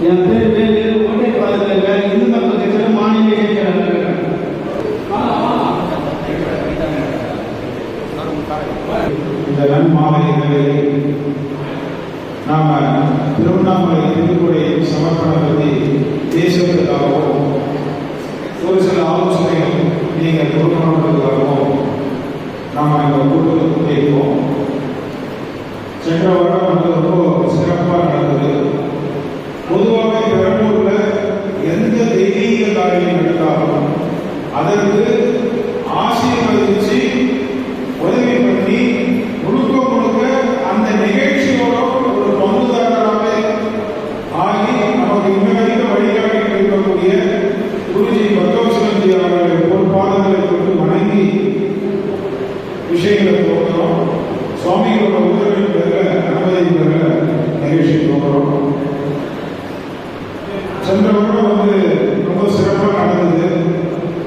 என் பேர் கோட்டை பாதத்தில் இந்து மக்கள் கட்சியில் மாநில செயலாளர். இந்த நன்மாலை நிலையில் நாம திருவண்ணாமலை திருக்குறை சமர்ப்பணம் பற்றி தேசத்துக்காகவும் ஒரு சில ஆலோசனைகள் நீங்கள் கொடுக்கணுன்றதுக்காகவும் நாம் இந்த கூட்டத்தில் கூட்டியிருக்கோம். சென்ற வருடம் வந்து ரொம்ப சிறப்பாக நடந்தது. பொதுவாக பெரம்பூரில் எந்த தெய்வீக காரியம் எடுத்தாலும் அதற்கு ஆசீர்வதிச்சு உதவி பண்ணி முழுக்க முழுக்க அந்த நிகழ்ச்சியோட ஒரு பங்குதாரராக ஆகி நமக்கு இன்னும் வழிகாட்டி இருக்கக்கூடிய குருஜி பக்தவசலஜி அவர்களுடைய பொறுப்பாளர்களை கொண்டு வணங்கி விஷயங்களை போகிறோம். சுவாமிகளோட உதவியின் பேரில் அனுமதி பேரில் நிகழ்ச்சி போகிறோம். சென்ற வருடம் வந்து ரொம்ப சிறப்பாக நடந்தது.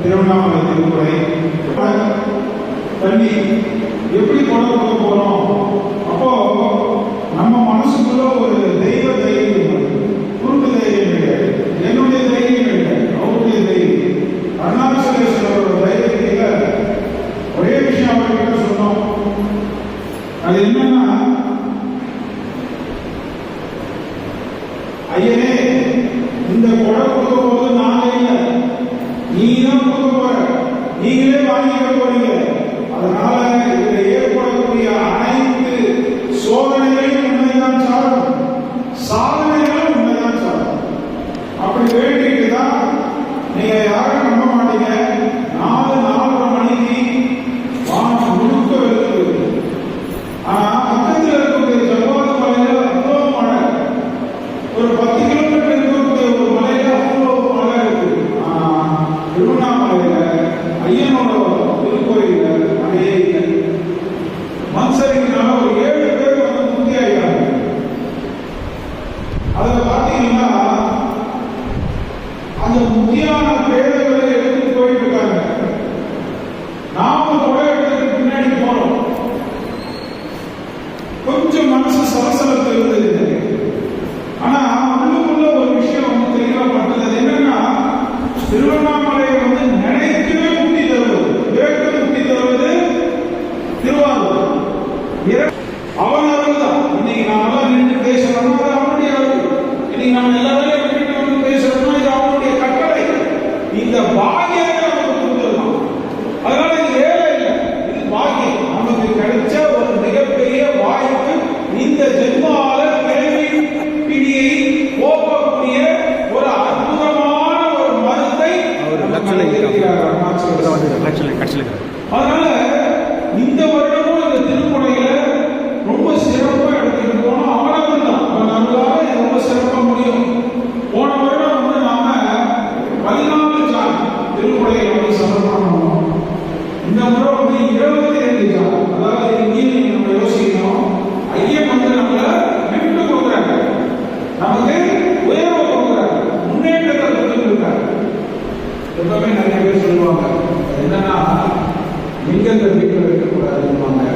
திருவண்ணாமலை திருக்குறை தண்ணி எப்படி கொண்டு போக போறோம்? அப்போ நம்ம மனசுக்குள்ள ஒரு தெய்வ தைரியம், குறுக்கு தைரியம் கிடையாது. என்னுடைய தைரியம் கிடையாது, அவருடைய தைரியம். அருணாச்சலேஸ்வரோட தைரியத்துல ஒரே விஷயம் அவர்கிட்ட சொன்னோம். அது என்னன்னா, ஐயனே இந்த கொடை கொடுக்க போது நாங்க இல்லை, நீதான் கொடுக்க போற, நீங்களே வாங்கிக்க போறீங்க. அதனால இதில் ஏற்படக்கூடிய அனைத்து சோதனைகளையும் உண்மைதான் சாரும், சாதனைகளும் உண்மைதான் சாரும். அப்படி வேண்டிட்டு தான் நீங்க யாரும் நம்ப மாட்டீங்க. 4:30 மணிக்கு வானம் முழுக்க வெளுத்து. ஆனா பக்கத்தில் இருக்கக்கூடிய ஜவ்வாது மலையில அவ்வளோ மழை, ஒரு 10 கிலோமீட்டர் இருக்கக்கூடிய ஒரு மலையில அவ்வளோ மழை இருக்கு. ஆனா திருவண்ணாமலையில ஐயனோட திருக்கோயில மழையே இல்லை. மண் சரிவினால ஒரு 7 பேர் வந்து முக்தி ஆகிட்டாங்க. அதில் பார்த்தீங்கன்னா அந்த முக்கியமான பேருகளை எடுத்து போயிட்டு இருக்காங்க. நாம கூட எடுத்துட்டு பின்னாடி போறோம். கொஞ்சம் மனசு சலசலத்து இருந்தது. ஆனா உள்ளுக்குள்ள ஒரு விஷயம் வந்து தெளிவா பட்டது. என்னன்னா, எப்பவுமே நிறைய பேர் சொல்லுவாங்க என்னன்னா லிங்கத்தை வீட்டில் வைக்கக்கூடாதுன்னு,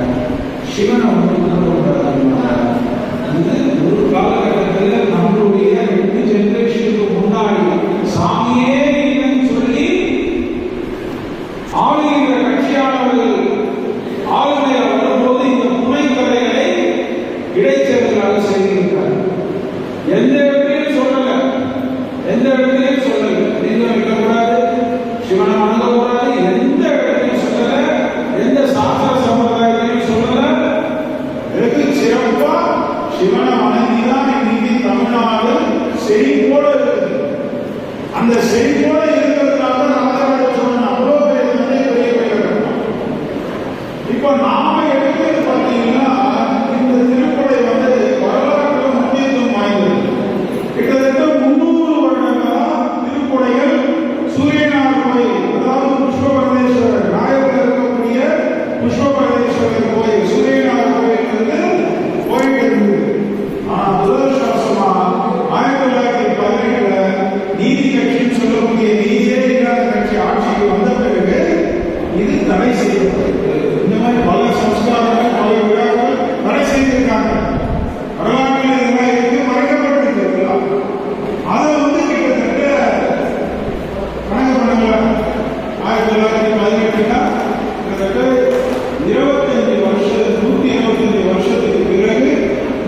சிவனை வணங்கக்கூடாதுன்னு. இது ஒரு காலகட்டத்தில் நம்மளுடைய 8 ஜெனரேஷனுக்கு முன்னாடி சாமியே இல்லைன்னு சொல்லி ஆளுகிற கட்சியானவர்கள் ஆளுநர் வரும்போது இந்த புனை கதைகளை இடைச்சேர்தலாக செய்திருக்கிறார். எந்த இடத்திலையும் சொல்லல, எந்த இடத்திலையும் சொல்லல லிங்கம் வைக்கக்கூடாது, சிவனை வணங்கக்கூடாது, எந்த இடத்திலையும் சொல்லல, எந்த சாஸ்திர சம்பிரதாயத்திலையும் சொல்லல. வெகு சிறப்பா சிவனை வணங்கிதான் இன்னைக்கு தமிழ்நாடு செழிப்போட இருக்குது. அந்த செழிப்போட இருக்கிறதுனால ராஜராஜ சோழன் அவ்வளோ பெரிய கட்டணும். இப்போ நாம எடுக்கிறது பார்த்தீங்கன்னா இந்த திருக்குறளை வரலாற்று முக்கியத்துவம் வாய்ந்தது. கிட்டத்தட்ட 300 வருடங்களா திருக்குறளைகள் சூரியனார் கோயில், அதாவது புஷ்பபரமேஸ்வரர் நாயகத்தில் இருக்கக்கூடிய புஷ்பபரமேஸ்வரர் கோயில் சூரியனார் கோயில் போயிட்டு இருந்தது. ஆனா துரதிருஷ்டவசமா 1918 நீதி கட்சின்னு சொல்லக்கூடிய நீதியே இல்லாத கட்சி ஆட்சிக்கு வந்த பிறகு இது தடை செய்யப்பட்டது. இந்த மாதிரி பல சம்ஸ்காரங்கள் பல விழாக்கள் தடை செய்திருக்காங்க. வரலாற்றில் இதெல்லாம் இருக்கு, மறைக்கப்பட்டிருக்கு. அதை கிட்டத்தட்ட கணக்கு பண்ணல 1918 கிட்டத்தட்ட 125 வருஷத்துக்கு பிறகு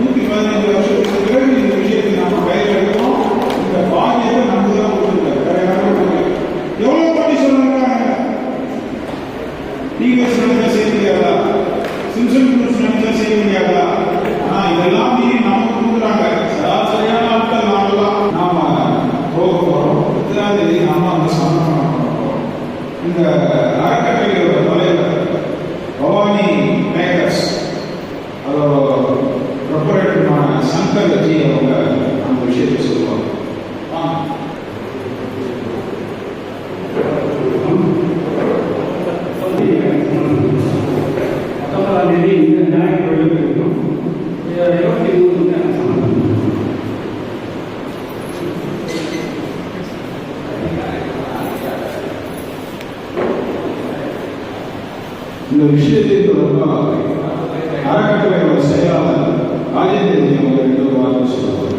115 வருஷத்துக்கு பிறகு இந்த விஷயத்தை நாம் கையெழுத்தோம். இந்த பாக்கியத்தை நமக்கு தான் கொடுத்துருக்காரு, வேற யாரும் கொடுக்கல. எவ்வளவு பண்ணி சொல்றாங்க, நீங்க சொல்றத செய்ய முடியாதா, சிம்சன் நினைச்சா செய்ய முடியாதா? ஆனா இதெல்லாம் மீறி நமக்கு கொடுக்குறாங்க. சரியான ஆட்கள் நாம போக போறோம். 10ஆம் தேதி நாம அந்த சமர்ப்பணம் பண்ண போறோம். இந்த அறக்கட்டளையோட தலைவர் பவானி மேக்கர்ஸ் அதோட ப்ரொபரேட்டருமான சங்கர் ஜி அவங்க அந்த விஷயத்தை சொல்லுவாங்க. இந்த விஷயத்தை தொடர்பாக அறக்கட்டளையோட செயலாளர் ராஜேந்திரன் அவங்க 2 வார்த்தை சொல்லுவாங்க.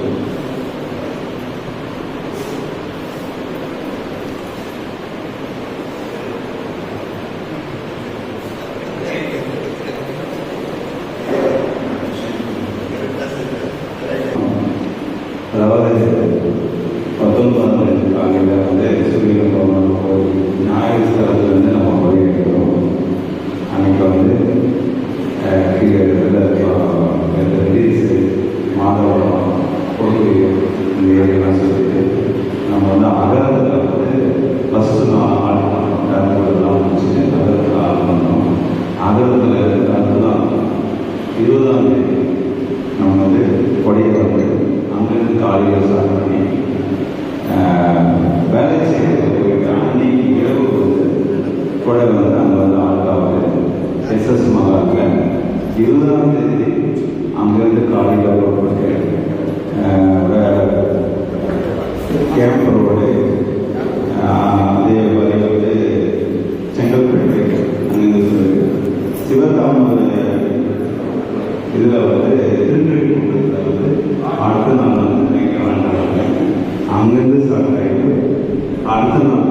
அதாவது 19ஆம் நூற்றாண்டில் சூரியன் கோயில் ஞாயிறு ஸ்தலத்திலிருந்து நம்ம போயிருக்கிறோம். அன்னைக்கு மாதவரம் கொடுக்குறோம் இந்த ஏரியெல்லாம் சொல்லிட்டு நம்ம அகரத்தில் ஃபஸ்ட்டு டேரக்டர்லாம் முடிச்சுட்டு அகரத்தில் ஆள் பண்ணோம். அகரத்தில் அதுதான் 20ஆம் தேதி நம்ம கொடையை அங்கேருந்து காலையில் ஸ்டார்ட் பண்ணி வேலை செய்யறது போயிருக்கேன். அன்னைக்கு இரவு கொடை அங்கே ஆளுக்காவது எஸ்எஸ் மகாலில் 20ஆம் தேதி அங்கேருந்து காலையில் போட்டு கேம்ப் ரோடு அதே மாதிரி செங்கல்பேட்டை அங்கேருந்து சிவகாம இதில் திருநெல்வேலி அடுத்த நாள் அங்கேருந்து ஸ்டார்ட் ஆகிட்டு அடுத்த நாள்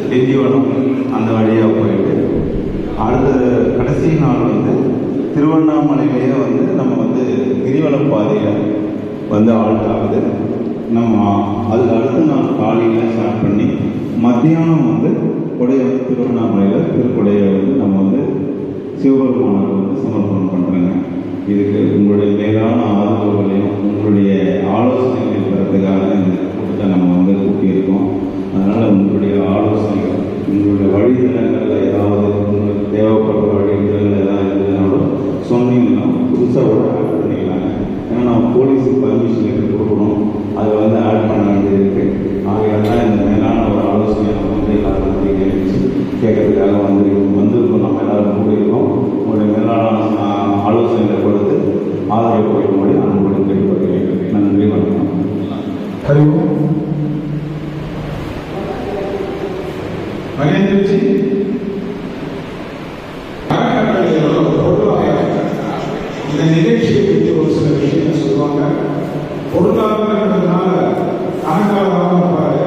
திண்டிவனம் அந்த வழியாக போயிட்டு அடுத்த கடைசி நாள் திருவண்ணாமலையிலேயே நம்ம கிரிவலம் பாதையில் ஆல்ட் ஆகுது. நம்ம அதுக்கு அடுத்த நாள் காலையில் ஸ்டார்ட் பண்ணி மத்தியானம் திருவண்ணாமலையில் திருக்கொடையை நம்ம சிவபெருமானுக்கு சமர்ப்பணம் பண்ணுறேங்க. இதுக்கு உங்களுடைய மேலான ஆதரவுகளையும் உங்களுடைய ஆலோசனைகளை பெறத்துக்காக இந்த கூட்டத்தை நம்ம கூட்டியிருக்கோம். அதனால் உங்களுடைய ஆலோசனைகள், உங்களுடைய வழித்தலங்கள் ஏதாவது உங்களுக்கு தேவைப்படுற வழித்தலங்கள் ஏதாவது இருந்ததுனாலும் சொன்னீங்கன்னா புதுசாக கூட ஆட் பண்ணிக்கலாங்க. ஏன்னா நம்ம போலீஸுக்கு பர்மிஷன் எடுத்து கொடுக்கணும், அதை ஆட் பண்ண வேண்டியது இருக்குது. ஆகையால் தான் இந்த மேலான ஒரு ஆலோசனையை நம்ம எல்லாரும் கேட்கறதுக்காக வந்திருக்கோம். நம்ம எல்லாரும் கூடியிருக்கோம். உங்களுடைய மேலான ஆலோசனைகளை கொடுத்து ஆதரவு கொடுக்கும்படி அன்போடு கேட்டுக்கொள்கிறேன். நன்றி, வணக்கம். மகேந்திரஜி இந்த நிகழ்ச்சியை பற்றி ஒரு சில விஷயங்கள் சொல்லுவாங்க. பொருளாதாரங்கிறதுனால கணக்காக பாரு,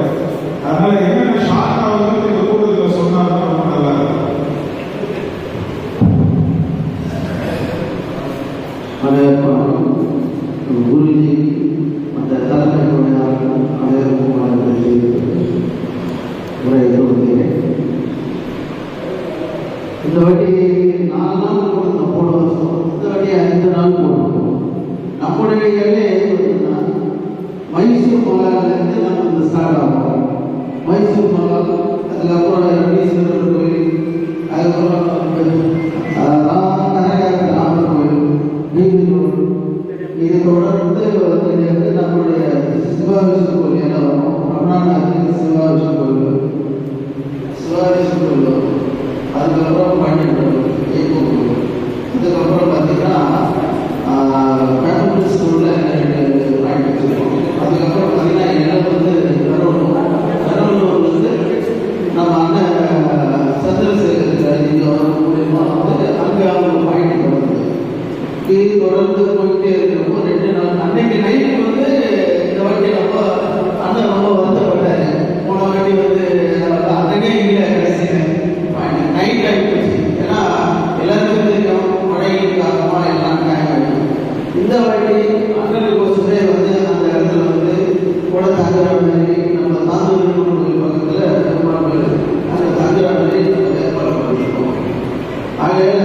அதனால என்னென்ன ஷார்ட் ஆகுதுன்னு இந்த கூட்டத்தில் சொன்னாதான் ரொம்ப நல்லா இருக்கும். குருஜி அந்த தலைமையுடைய உரையை கொடுக்கிறேன். இந்த வாட்டி 4 நாள் கொடுத்தோம் போன வருஷம், இந்த வாட்டி 5 நாள் போடுறோம். நம்முடைய எல்லை பார்த்தீங்கன்னா மைசூர் மகாலிருந்து நம்ம ஸ்டார்ட் ஆகும். மைசூர் மகால், அதுக்கப்புறம் ஈஸ்வரர் கோயில், அதுக்கப்புறம் ராமர் கோயில், நீதிரோடு, இதை தொடர்ந்து நம்மளுடைய சிவாவிஷ்ணு கோயில் எல்லாம் வரும். ரமணாநாத்துக்கு சிவாவிஷ்ணு கோயில், சிவாவிஷ்ணு கோயில் வரும். அதுக்கப்புறம் பன்னெண்டு ஏகோ கோயில். அதுக்கப்புறம் பார்த்தீங்கன்னா பெரம்பலூர் ஸ்கூலில் வாங்கி வச்சுருக்கோம். அதுக்கப்புறம் பார்த்தீங்கன்னா எல்லாம் வந்து பெரம்பலூர் வந்து நம்ம அண்ணன் சந்திரசேகர் இங்கே மூலியமா வந்து அங்கே அவங்க பாயிண்ட் வருது. இது தொடர்ந்து போயிட்டே இருக்கிறப்போ 2 நாள் அன்னைக்கு நைட்டு வந்து இந்த வாட்டி ரொம்ப அண்ணன் ரொம்ப வருத்தப்பட்டாரு. போன வாட்டி வந்து அன்னைக்கே இல்லை, கடைசியில் நைட் ஆகிப்போச்சு. ஏன்னா எல்லாருக்கும் தெரியும் மழையின் காரணமாக எல்லாம் காயம். இந்த வாட்டி அண்ணனுக்கோசமே வந்து அந்த இடத்துல வந்து கூட தங்குற மாதிரி நம்ம தாந்தூர் கோயில் பக்கத்தில் அந்த தங்குற மாதிரி நம்ம ஏற்பாடு பண்ணியிருக்கோம். ஆகையில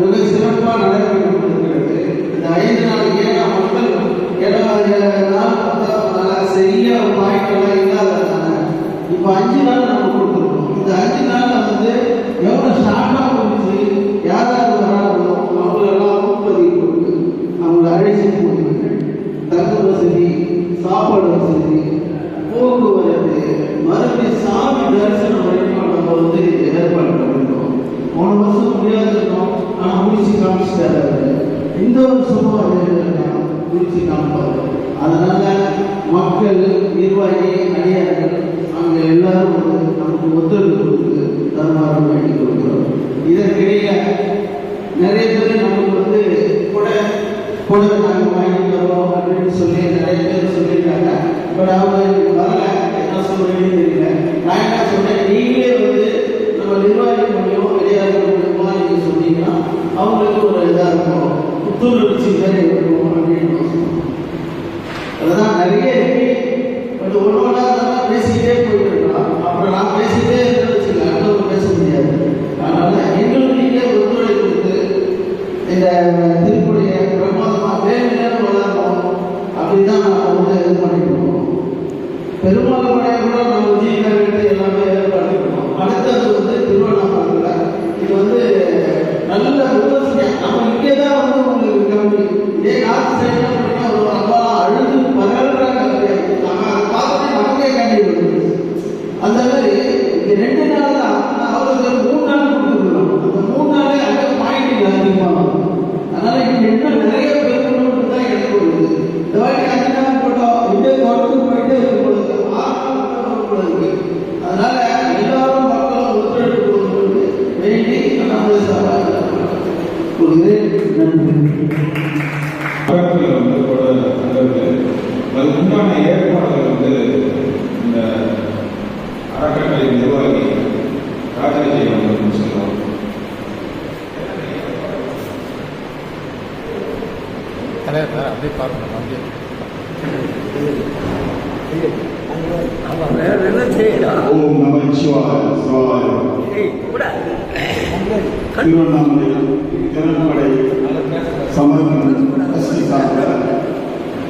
மிக சிறப்பாக நடைபெற்று கொண்டிருக்கிறது. இந்த 5 நாள் ஏன்னா மக்கள் 7 நாள் 10 நாள் சரியாக பாய்க்கெல்லாம் இல்லாததுனால இப்போ 5 நாள் நம்ம கொடுத்துருக்கோம். இந்த 5 நாளில் வந்து எவ்வளோ ஷார்ட்டாக போச்சு, யாராவது வராங்களோ அவங்களெல்லாம் முன்பதிவு கொடுத்து அவங்கள அழைச்சி போட்டு தங்கு வசதி, சாப்பாடு வசதி, போக்குவரத்து, மறுபடியும் சாமி தரிசனம் வரைக்கும் நம்ம வந்து ஏற்பாடு பண்ணிருக்கோம். போன வருஷம் முடியாது இருக்கோம், ஆனால் முடிச்சு காமிச்சிட்டாரு. இந்த வருஷமும் அதே முடிச்சு காமிப்பாரு. அதனால மக்கள், நிர்வாகி, அடியார்கள் அங்கே எல்லாரும் வந்து நமக்கு ஒத்துழைப்பு கொடுத்து தருமாறு வேண்டி கொடுக்கிறோம். இதற்கிடையே நிறைய பேர் நமக்கு வந்து கூட நாங்கள் வாங்கி தரோம் அப்படின்னு சொல்லி நிறைய பேர் சொல்லியிருக்காங்க. பட் அவங்க வரல, என்ன சொல்றேன்னு தெரியல. நான் என்ன சொல்றேன், நீங்களே வந்து நம்ம நிர்வாகி மூலியம் வெளியாளர்கள் மூலியமா நீங்க சொன்னீங்கன்னா அவங்களுக்கு ஒரு இதாக இருக்கும், புத்துணர்ச்சி மாதிரி இருக்கும் அப்படின்னு. அதெல்லாம் நிறைய இருக்கு. பட் ஒன்றா பேசிக்கிட்டே போயிட்டு இருக்கலாம். அப்புறம் நான் பேசிக்கிட்டே வச்சுக்கலாம், அடுத்தவங்க பேச முடியாது. அதனால எங்களுக்கு நீங்க ஒத்துழைப்பு கொடுத்து இந்த திருப்பதிய பிரமாதமாக வேறு நேரம் வளரணும் அப்படிதான் நான் வந்து இது பண்ணிட்டு இருக்கோம். பெருமாள் மலையை கூட நம்ம விஜயகாரத்தை எல்லாமே பண்ணிருக்கோம். அடுத்தது வந்து திருவண்ணாமலை, இது வந்து நல்ல விமர்சனம். நம்ம இங்கே தான் வந்து உங்களுக்கு கம்மி, இதே நார்த் சைட்ல பார்த்தீங்கன்னா ஒரு அப்பா அழுது பரவாயில்ல நம்ம பார்த்து நமக்கே கண்டி வருது. அந்த மாதிரி இங்கே 2 நாள் தான், அவருக்கு 3 நாள் கொடுத்துருக்கோம். அந்த 3 நாளே அங்கே பாயிண்ட் அதிகமாகும். அதனால இங்கே இன்னும் நிறைய பேர் தான் எனக்கு வருது. இந்த வாட்டி 5 நாள் போட்டோம், இதே தொடர்ந்து போயிட்டே இருக்கும் பொழுது 6 நாள் போல இருக்கு. அதனால எல்லாரும் மக்களும் ஒத்துழைப்பு கொடுத்து வேண்டி நம்மளை கொடுக்கிறேன். வந்து கூட அதுக்கு உண்டான ஏற்பாடுகள் வந்து இந்த அறக்கட்டளை நிர்வாகி ராஜாஜி அவர்கள் சொல்லுவாங்க. அப்படியே பார்க்கணும். ஓம் நம சிவாய சிவாய. திருவண்ணாமலை திறன்படை சமர்ப்பணம்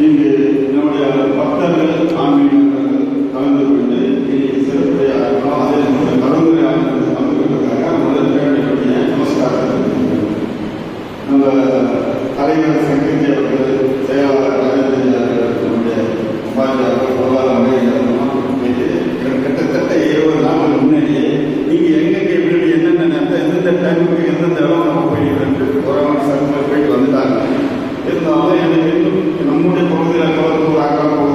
இங்கு நம்முடைய பக்தர்கள், ஆன்மீகர்கள் கலந்து கொண்டு சிறப்புரையாக அதே கலந்துரையாக பங்குபெற்றதாக முதல் வேண்டிய நமஸ்காரம். நம்ம தலைவர் சங்கத்தி அவர்கள், செயலாளர் நம்முடைய கிட்டத்தட்ட 20 நாட்கள் முன்னாடியே நீங்க எங்கெங்க எப்படி என்னென்ன நேரத்தில் எந்தெந்த டைமுக்கு எந்தெந்த இடம் நம்ம போயிட்டு ஒரு சர்க்கிள் போயிட்டு வந்துட்டாங்க. இருந்தாலும் எனக்கு இன்னும் நம்முடைய பகுதியில் ஒரு ஆக்கம்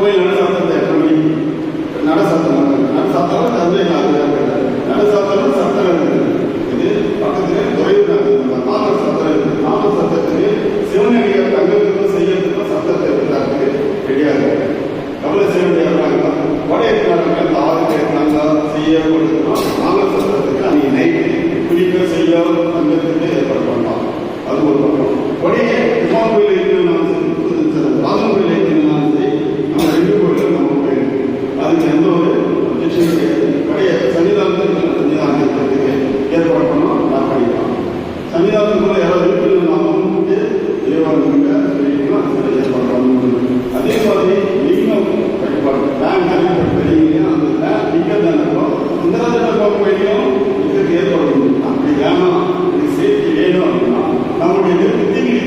கோயில் நட சாத்திரத்தை எத்தனை மணிக்கு நட சாத்திரம் தந்தை நட சாத்திரம் சத்திரம் இருக்குது. இது பக்கத்துல துறையூர் நாகர் சத்திரம் இருக்குது. நாகர் சத்திரத்துக்கு சிவனடியை தங்கத்துக்கும் செய்யறதுக்கும் சத்திரத்தை இருக்கிறதுக்கு ரெடியாக இருக்கு. கவலை செய்ய முடியாத வடையற்காரங்க அந்த 6 பேர் நாங்கள் செய்ய கொடுத்துருக்கோம். நாகர் சத்திரத்துக்கு அன்னைக்கு நைட்டு குளிக்க செய்ய தங்கத்துக்கு ஏற்பாடு பண்ணலாம். அது ஒரு பக்கம். உடனே உமா கோயில் இருக்கணும்னாலும் சரி, ராஜன் கோயில் இருக்கணும்னாலும் சரி, நம்ம 2 கோயிலும் நம்ம போயிருக்கு. அதுக்கு எந்த ஒரு பிரச்சனையும் கிடையாது. உடைய சன்னிதானத்துக்கு ஏற்பாடு பண்ணோம். நான் படிக்கலாம். சன்னிதானத்துக்குள்ள யாராவது இருக்கணும் நாம தேவாலயத்துக்கு ஏற்பாடு பண்ணணும். அதே மாதிரி நீங்களும் கண்டிப்பாக பேங்க் தெரியுங்க. அந்த பேங்க் நீங்கள் தான் இருக்கும். இந்த கோயிலையும் இதுக்கு ஏற்பாடு பண்ணணும். அப்படி வேணாம், இது சேஃப்டி வேணும் அப்படின்னா நம்முடைய விதிகள்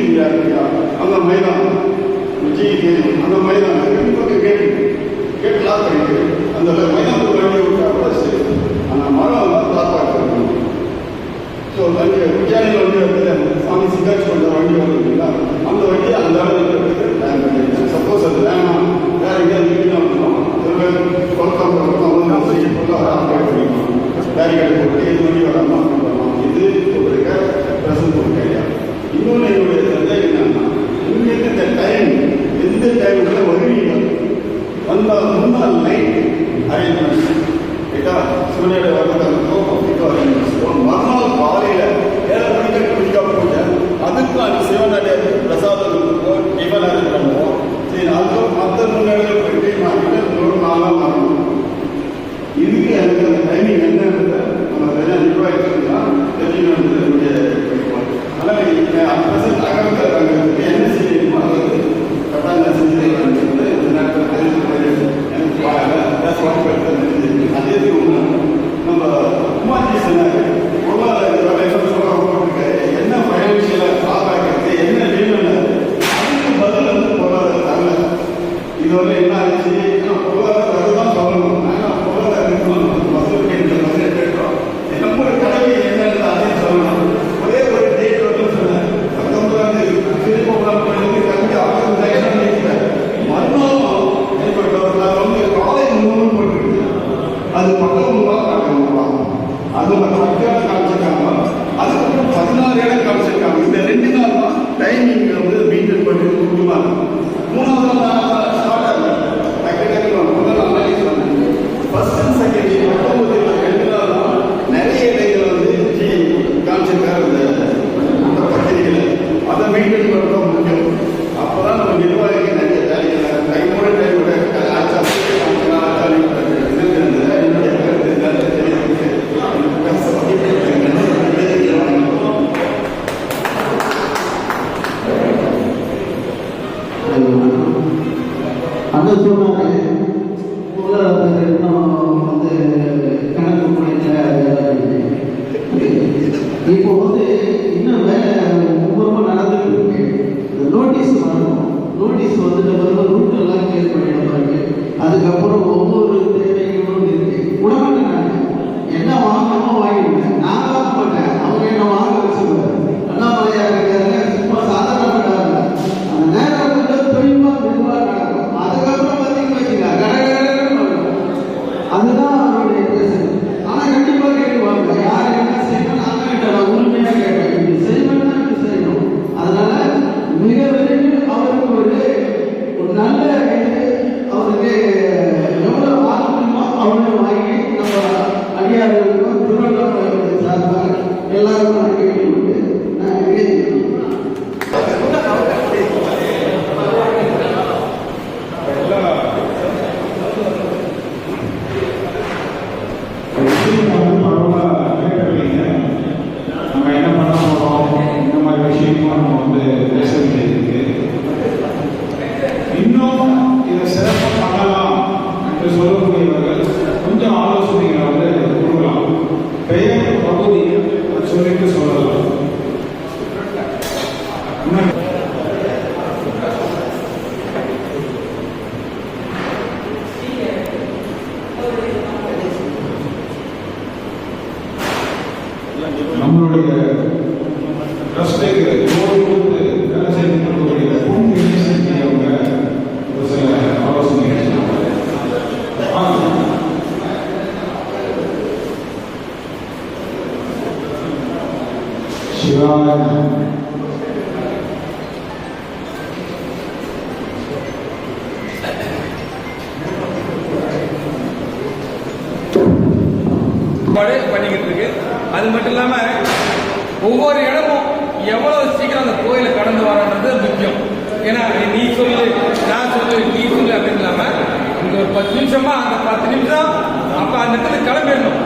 அந்த மைதானம் விஜய்க்கு அந்த மைதானம் பக்கம் கேட்டு லாக் பண்ணிட்டு அந்த மைதானத்துக்கு வண்டியை விட்டா கூட சரி. ஆனால் மழை வந்து லாக் பண்ணணும். ஸோ அங்கே விஜயானியில் வண்டி வந்து சாமி சிங்காட்சி பண்ணுற வண்டி வருதுங்களா, அந்த வண்டியை அந்த அளவுக்கு பிளான் பண்ணிடுச்சு. சப்போஸ் அது வேணாம், வேற எங்கேயாவது வீட்டுனா இருக்கணும், கொளத்தாம் பண்ணிக்கணும், பேரிகார்டு போட்டு இது வண்டி வராமல் பண்ணலாம். இது ஒரு பிரசன்ட் ஒரு கையா. இன்னொன்று என்னுடைய சந்தேகம் என்னன்னா, இங்கே இந்த டைம் எந்த டைமில் வருவீங்க வந்தால் முன்னாள் நைட் அரேஞ்ச்மெண்ட்ஸ் கேட்டா சிவனோட வரதுக்கு மறுநாள் காலையில் 7 மணிக்கு குடிக்கா போங்க. அதுக்கு அந்த சிவனுடைய பிரசாதத்துக்கோ டிஃபன் அரேஞ்ச் பண்ணுவோம். சரி, அதுக்கும் மற்ற முன்னாடிகள் போயிட்டு மாற்றிட்டு ஒரு 4 நாள் மாறணும். இதுக்கு எனக்கு அந்த டைமிங் என்னன்றத நம்ம நிறைய நிர்வாகிச்சுன்னா தெரிஞ்சுக்கணும். என்னுடைய அதனால் என்ன செய்யணுமோ அது கரெக்டாக செஞ்சு இந்த நேரத்தில் தெரிஞ்சு எனக்கு அதே நம்ம உமாஜி சொன்னார் என்ன ஃபைனான்சியலா ஆபாக்கிறது என்ன வேணும்னு அதுக்கு பதில் வந்து பொருளாதார தரல. இதுவரை என்ன ஆச்சு, பொருளாதார அதுதான் சொல்லணும். நாங்கள் பொருளாதார வசூல் கேட்டோம். நம்மளோட கடமை என்னன்னு அதே சொல்லணும். ஒரே ஒரு டேட் வந்து சொன்னேன் 19 திருப்பூர் கல்வி ஆசிரியர் மறுநாள் வந்து காலை 3 போட்டு அது 19 அது மத்தியானம் காமிச்சிருக்காங்க. அதுக்கப்புறம் 16 இடம் காமிச்சிருக்காங்க. இந்த 2 நாள் தான் டைமிங் வந்து மெயின்டைன் பண்ணி கொடுத்துருவாங்க. 3வது நாள் ஸ்டார்ட் ஆகல. முதல் அனலைஸ் பண்ணாங்க. ஃபர்ஸ்ட் அண்ட் செகண்ட் 19 2 நாள் தான் நிறைய இடங்கள் வந்து காமிச்சிருக்காரு. அந்த பத்திரிகையில் அதை மெயின்டைன் பண்ணுறது முக்கியம். அப்போதான் நம்ம நிர்வாகிகள் நிறைய வேலைகள் டைமோட ஆச்சாரி என்னுடைய கருத்து அந்த சொன்னாரு வந்து கணக்கு முடியல. இப்போ வந்து இன்னும் வேலை ரொம்ப நடந்துட்டு இருக்கு. நோட்டீஸ் வரணும். நோட்டீஸ் வந்துட்டு ரூட் எல்லாம் கிளியர் பண்ணிடுவாங்க. அதுக்கப்புறம் ஒவ்வொரு தேவைகளும் இருக்கு. உடனே நான் என்ன வாங்கணுமோ வாங்கிடுவேன். நான் வாங்க மாட்டேன், அவங்க என்ன வாங்க வச்சுருவாங்க. அண்ணாமலையா இருக்காங்க, சும்மா சாதாரணப்பட்டாங்க. அந்த நேரம் வந்து தொழில்மா மெதுவாக நடக்கும். அதுக்கப்புறம் பார்த்தீங்கன்னு வச்சுக்கா அதுதான் அவருடைய பிரச்சனை. ஆனால் கண்டிப்பாக கேட்டுவாங்க, யார் என்ன செய்யணும். நான் கேட்டேன், உண்மையாக கேட்டேன், இப்படி செய்யணும்னா இப்படி செய்யணும். அதனால மிக விரைவில் அவருக்கு ஒரு நல்ல அவருக்கு எவ்வளோ ஆரோக்கியமோ அவ்வளோ வாங்கி நம்ம அடியார்களுக்கும் திருவண்ணாமலை சார்பாக எல்லாருக்கும் நான் கேட்டுக்கொண்டு நான் நம்ம என்ன பண்ண போறோம், இந்த மாதிரி விஷயமும் நம்ம வந்து பேச வேண்டியிருக்கு. இன்னும் இதை சிறப்பாக பண்ணலாம் என்று சொல்லக்கூடியவர்கள் கொஞ்சம் ஆலோசனைகளை வந்து கொடுக்கலாம். பெயர் பகுதி சொல்லிட்டு சொல்லலாம். நம்மளுடைய ட்ரஸ்ட்டுக்கு லோன் கொடுத்து வேலை செய்யக்கூடிய அவங்க ஒரு சில ஆலோசனைகள் பண்ணிக்கிட்டு இருக்கு. அது மட்டும் இல்லாமல் ஒவ்வொரு இடமும் எவ்வளவு சீக்கிரம் அந்த கோயிலை கடந்து வரன்றது முக்கியம். ஏன்னா நீ சொல்லு நான் சொல்லு நீ சொல்லு அப்படின்னு இல்லாமல் இங்கே ஒரு 10 நிமிஷமா அந்த 10 நிமிஷம் அப்போ அந்த இடத்துல கிளம்பிடணும்.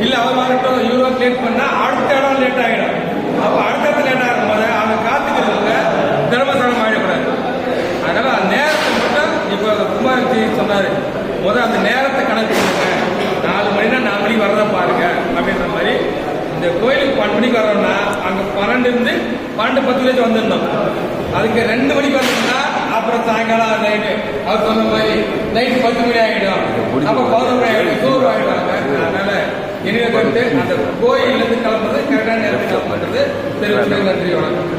இல்லை அவர் வரட்டும் இவ்வளோ லேட் பண்ணால் அடுத்த இடம் லேட் ஆகிடும். அப்போ அடுத்த இடத்துல லேட் ஆகும் போது அதை காத்துக்கிறதுல திரமசனம் ஆகிடக்கூடாது. அதனால் அந்த நேரத்தை மட்டும் இப்போ குமாரஜி சொன்னார், முதல் அந்த நேரத்தை கணக்கு பண்ணுங்க. 4 மணினா 4 மணிக்கு வரதான் பாருங்க அப்படின்ற மாதிரி. இந்த கோயிலுக்கு 12 மணிக்கு வரோம்னா அங்கே 12 இருந்து 12:10 வந்துடணும். அதுக்கு 2 மணிக்கு வந்தோம்னா அப்புறம் சாயங்காலம் நைட்டு அவர் சொன்ன மாதிரி நைட்டு 10 மணி ஆகிடும். அப்போ 11 மணி ஆகிடும், சோறு ஆகிடுவாங்க. அதனால எனவே கருத்து அந்த கோயிலிருந்து கிளம்புறது கரெக்டான நேரத்துக்கு கிளம்புறது தெரிவித்து நன்றி வணக்கம்.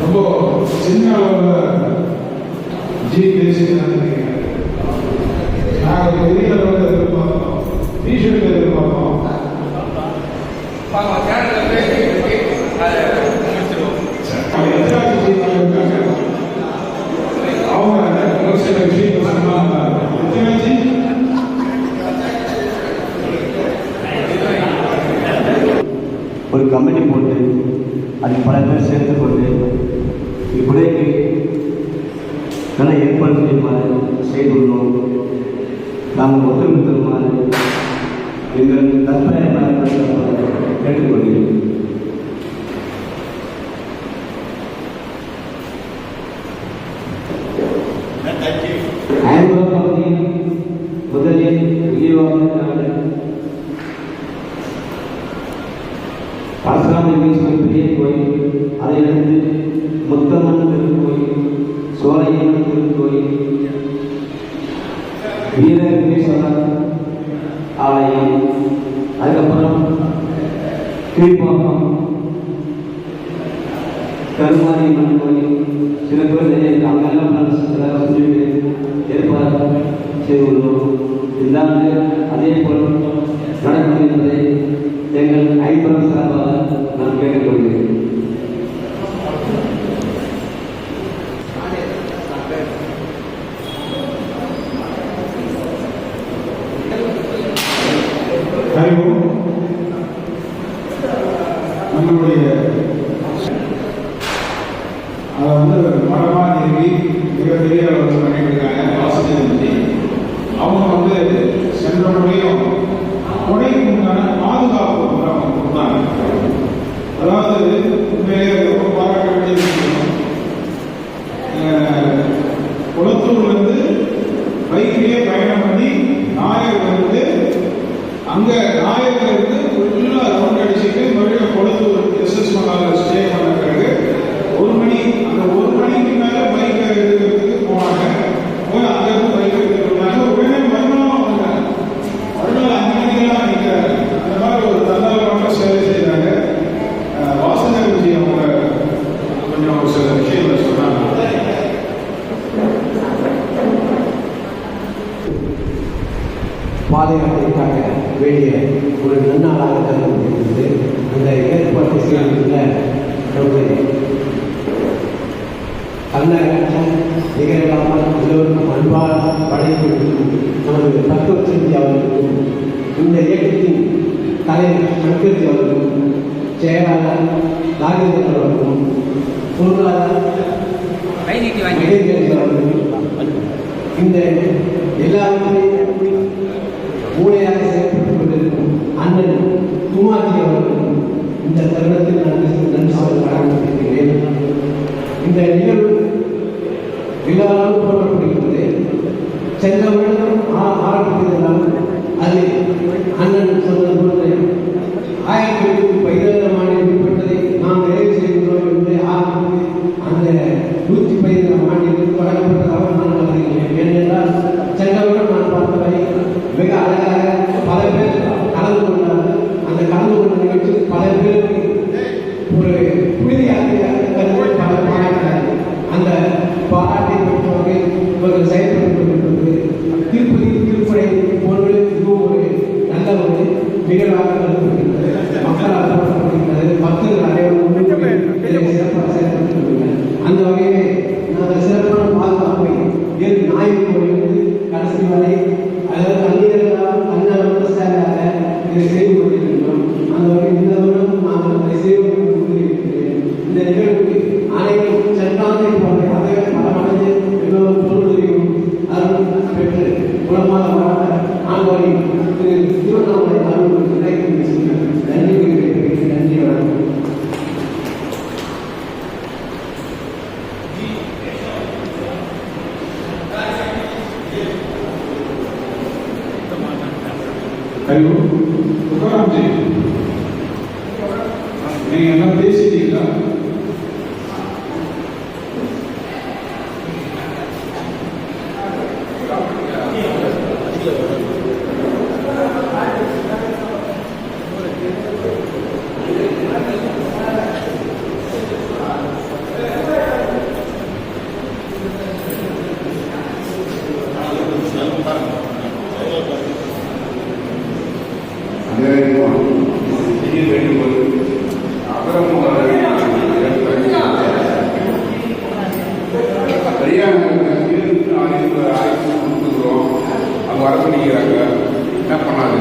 ரொம்ப சின்ன அளவில் ஜி பேசியிருக்காங்க. நாங்கள் பெரிய அளவில் எதிர்பார்த்தோம், டிஷர்ட் எதிர்பார்த்தோம். சேனலில் பேசிக்கிட்டு அதை முடிச்சிருவோம். அவங்க ஒரு சில விஷயங்கள் சொன்னாங்க. ஒரு கமிட்டி போட்டு அது பல பேர் சேர்த்து கொண்டு இப்படிக்கு நல்ல ஏற்பாடு செய்யுமாறு செய்துள்ளோம். நாங்கள் ஒத்துழைப்பு தருமாறு எங்கள் தற்பயணமாக கேட்டுக்கொள்கிறேன். ஆய்வுற பகுதியில் முதலில் விரிவாக பரசுராம பெரிய கோயில், அதையடுத்து முத்தம்மன் திருக்கோயில், சோலையம்மன் திருக்கோயில், வீர விக்னேஸ்வரர் ஆலயம், அதுக்கப்புறம் கீழ்ப்பாக்கம் கருமாரியம்மன் கோயில், சில பேர் நிறைய அங்கெல்லாம் சொல்லிட்டு ஏற்பாடு செய்துள்ளோம். இதுதான் அதே போல் நடக்கும் என்பதை எங்கள் ஐம்பது சார்பாக நான் கேட்டுக்கொள்கிறேன். நம்மளுடைய அதை மரமா நிறுவி மிகப்பெரிய அளவில் பண்ணிட்டு இருக்காங்க. வாசனை அவங்க சென்ற முறையும் கொடைக்கு உண்டான பாதுகாப்பு அவங்க கொடுத்தாங்க. அதாவது உண்மையிலே ரொம்ப பாராட்ட வேண்டிய விஷயம். குளத்தூர்லேருந்து பைக்கிலேயே பயணம் பண்ணி நாயர் அங்கே நாயர்லேருந்து ஃபுல்லாக ரவுண்ட் அடிச்சுட்டு மறுபடியும் குளத்தூர் எஸ்எஸ் மகாலில் ஸ்டே பண்ண பிறகு 1 மணி அந்த 1 மணிக்கு மேலே பைக்கை எடுக்கிறதுக்கு போனாங்க. போய் அங்கேருந்து பைக் எடுத்துட்டு வந்தாங்க. உடனே மறுநாள் வந்தாங்க. மறுநாள் 5 மணிக்கெல்லாம் நிற்கிறாரு. அந்த மாதிரி ஒரு தன்னார்வமாக சேவை செய்கிறாங்க. வாசனை விஜய் அவங்க கொஞ்சம் ஒரு சில விஷயங்களை சொன்னாங்க. பாதுகாப்பிற்காக வேண்டிய ஒரு நன்னாளாக கருதப்படுகிறது. அந்த ஏற்பாட்டு செய்துள்ள நம்முடைய கண்ணகட்சம் நிகழாமல் எல்லோருக்கும் அன்பாக படைத்திருக்கும் நமது தத்துவச்சந்தி அவர்களுக்கும், இந்த இயக்கத்தின் தலைவர் சங்கர்ஜி அவர்களுக்கும், செயலாளர் நாகேந்திரன் அவர்களுக்கும், பொருளாளர் அவர்களுக்கும், இந்த எல்லாருமே மூளையாக செயல்பட்டுக் கொண்டிருக்கும் அண்ணன் குமார்ஜி அவர்களுக்கும் இந்த தருணத்தில் நன்றி கடமைப்பட்டிருக்கிறேன். இந்த நிகழ்வு விழாவால் போற்றப்படுகிறது. சென்ற வருடம் ஆரம்பித்திருந்தால் அது அண்ணன் சொன்னது போன்று 1917ஆம் ஆண்டில் ஏற்பட்டதை நாம் நிறைவு செய்கின்றோம் என்று ஆரம்பித்து அந்த 117ஆம் ஆண்டில் வழங்கப்பட்டதாக நான் கருதுகிறேன். ஏனென்றால் சென்ற வருடம் நான் பார்த்தவரை மிக அழகாக பல பேர் கலந்து கொண்டார்கள். அந்த கலந்து கொண்ட நிகழ்ச்சி பல பேருக்கு ஒரு புதிதாக பல பாராட்டினார்கள். அந்த பாராட்டை பெற்றவர்கள் இவர்கள் செயல்பட்டுக் கொண்டிருப்பது திருப்பதி திருப்படை போன்று இதுவும் ஒரு நல்ல ஒரு நீங்க எல்லாம் பேசிட்டீங்களா? அவங்க வர பண்ணிக்கிறாங்க, என்ன பண்ணாது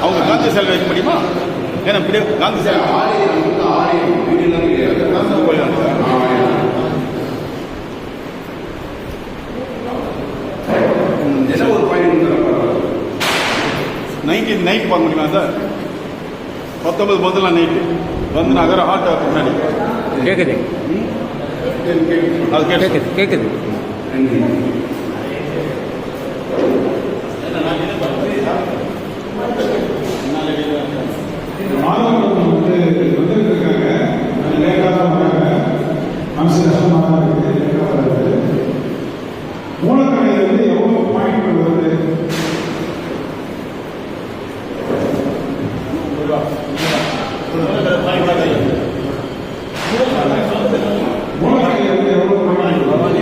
அவங்க காந்தி செல்வி வைக்க முடியுமா? ஏன்னா காந்தி செல்வி என்ன ஒரு பாயிண்ட் நைட் பார்க்க முடியுமா சார்? 19 முதல்ல நைட்டு வந்து நகர ஹார்ட் முன்னாடி கேட்குது அது கேட்குது கேட்குது. மாணவர்கள் வந்துட்டு இருக்காங்க, லேட்டாக தான் வராங்க, மனசு கஷ்டமாக தான் இருக்குது, லேட்டாக வருது. மூலக்கடையில் வந்து எவ்வளோ பாயிண்ட் வருது? மூலக்கடையில் வந்து எவ்வளோ பாயிண்ட் வருது?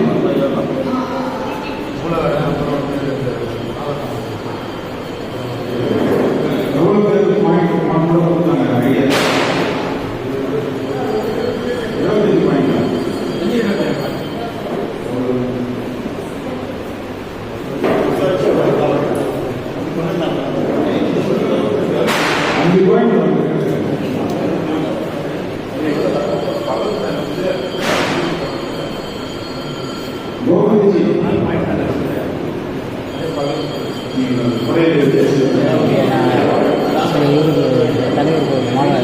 எவ்வளோ பேருக்கு பாயிண்ட் கூட கொடுத்தாங்க ஐடியா? 25 பாயிண்ட். அஞ்சு பாயிண்ட் வந்து கோவிந்த்ஜி தலைவருக்கு ஒரு மாலை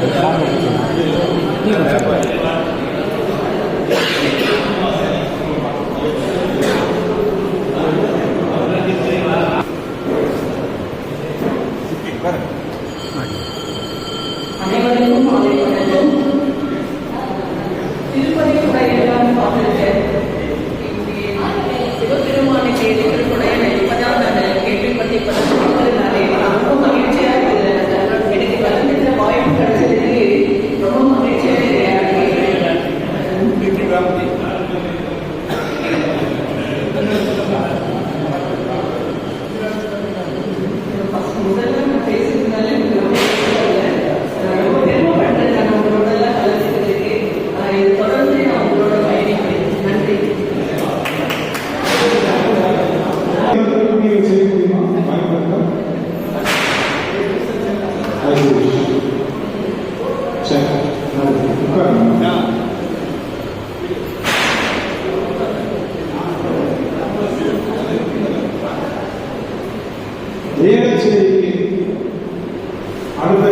அனைவருக்கும் மாலை வணக்கம். திருப்பதி கூட எல்லாம் பார்த்துருக்கேன். சிவபெருமானுக்கு திருக்குடைய 30ஆம் நாள் கேள்விப்பட்டு நாளே ரொம்ப மகிழ்ச்சியா இருக்குது. எனக்கு வந்துட்ட வாய்ப்பு கிடைச்சதுக்கு ரொம்ப மகிழ்ச்சியா முதல்ல நான் பேசுறதுனால எனக்கு ரொம்ப பெருமைப்படுறேன். நான் உங்களோட எல்லாம் கலந்துக்கிறதுக்கு இது தொடர்ந்து நான் உங்களோட பயணிக்கிறேன். நன்றி. செய்ய முடியுமா? வாய்ப்பு சரி, உட்காருங்க. ஏழச்சேரிக்கு அடுத்த